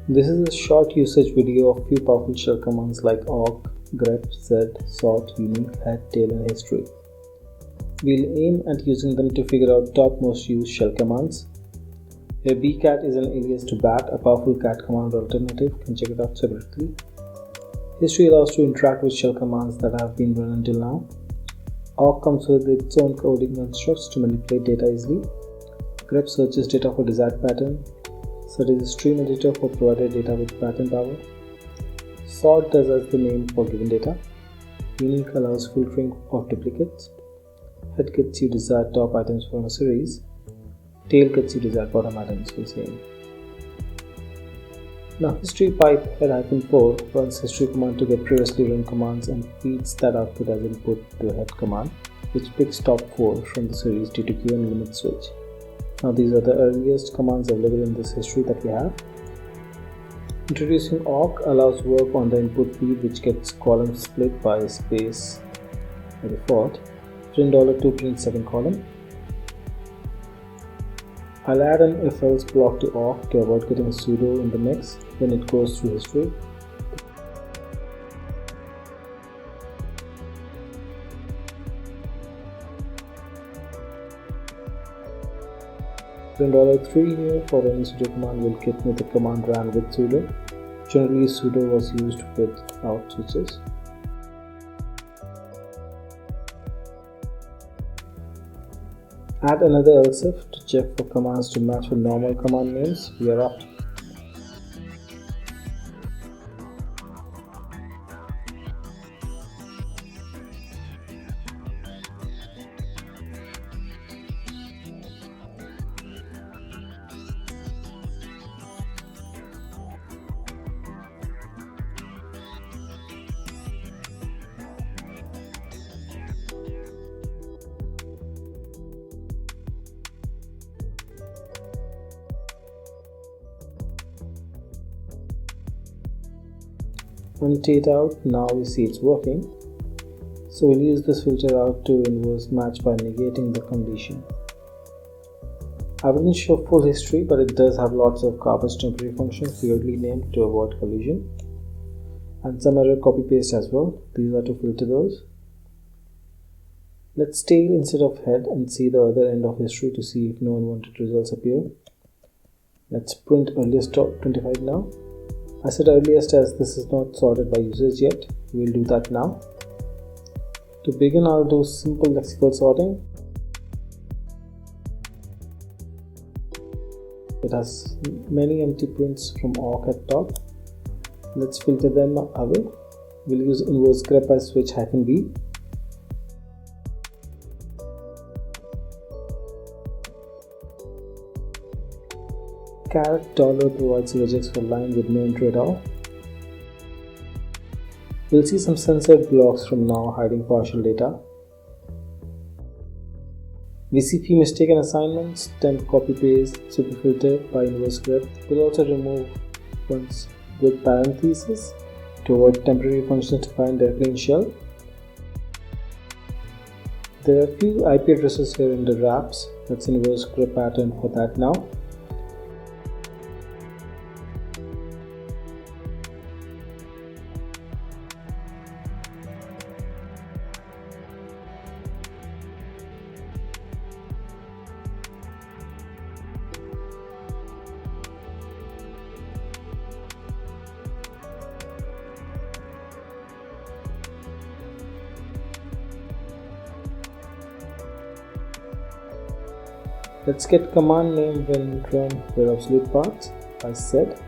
This is a short usage video of few powerful shell commands like awk, grep, z, sort, uniq, head, tail and history. We'll aim at using them to figure out top most used shell commands. Here bcat is an alias to bat, a powerful cat command alternative. You can check it out separately. History allows to interact with shell commands that have been run until now. Awk comes with its own coding constructs to manipulate data easily. Grep searches data for desired pattern. Set is a stream editor for provided data with pattern power. Sort does as the name for given data. Uniq allows filtering of duplicates. Head gets you desired top items from a series. Tail gets you desired bottom items for the same. Now history pipe head-4 runs history command to get previously run commands and feeds that output as input to head command, which picks top 4 from the series due to queue and limit switch. Now these are the earliest commands available in this history that we have. Introducing awk allows work on the input feed, which gets column split by space by default. Print $2 print second column. I'll add an if-else block to awk to avoid getting a pseudo in the mix when it goes through history. Print $3 here for any pseudo command will get me the command ran with pseudo. Generally pseudo was used without switches. Add another else if to check for commands to match with normal command names. We are up. Annotate out, now we see it's working. So we'll use this filter out to inverse match by negating the condition. I wouldn't show full history, but it does have lots of garbage temporary functions weirdly named to avoid collision. And some error copy paste as well. These are to filter those. Let's tail instead of head and see the other end of history to see if no unwanted results appear. Let's print earliest top 25 now. I said earliest as this is not sorted by usage yet. We'll do that now. To begin, I'll do simple lexical sorting. It has many empty prints from awk at top. Let's filter them away. We'll use inverse grep by switch -b. Caret $ provides regex for line with no entry at all. We'll see some censored blocks from now hiding partial data. We see few mistaken assignments, temp copy paste, super filter by inverse grep. We'll also remove ones with parentheses to avoid temporary functions defined directly in shell. There are a few IP addresses here in the wraps. Let's inverse grep pattern for that now. Let's get command name when run where absolute paths as said.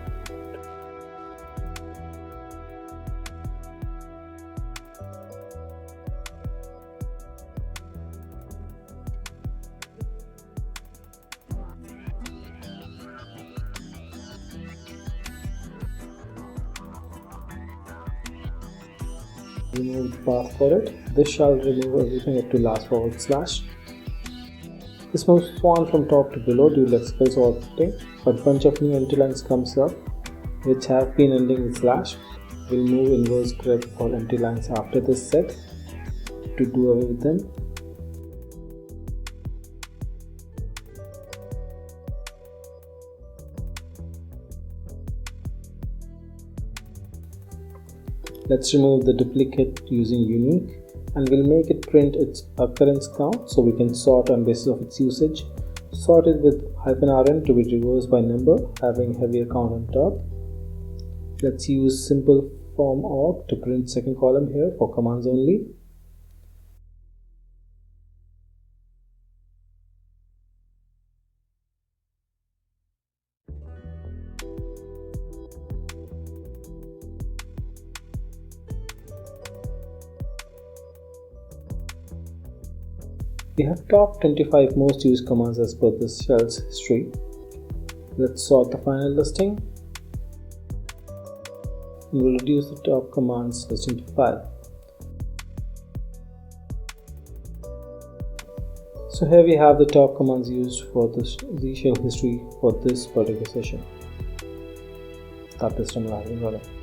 Remove the path for it. This shall remove everything up to last /. This moves swan from top to below due to lexical sorting, but bunch of new empty lines comes up which have been ending with /. We'll move inverse grep for empty lines after this set to do away with them. Let's remove the duplicate using uniq, and we'll make it print its occurrence count so we can sort on basis of its usage. Sort it with -rn to be reversed by number, having heavier count on top. Let's use simple form awk to print second column here for commands only. We have top 25 most used commands as per this shell's history. Let's sort the final listing. We will reduce the top commands listing to 5. So here we have the top commands used for the shell history for this particular session. Start this time running.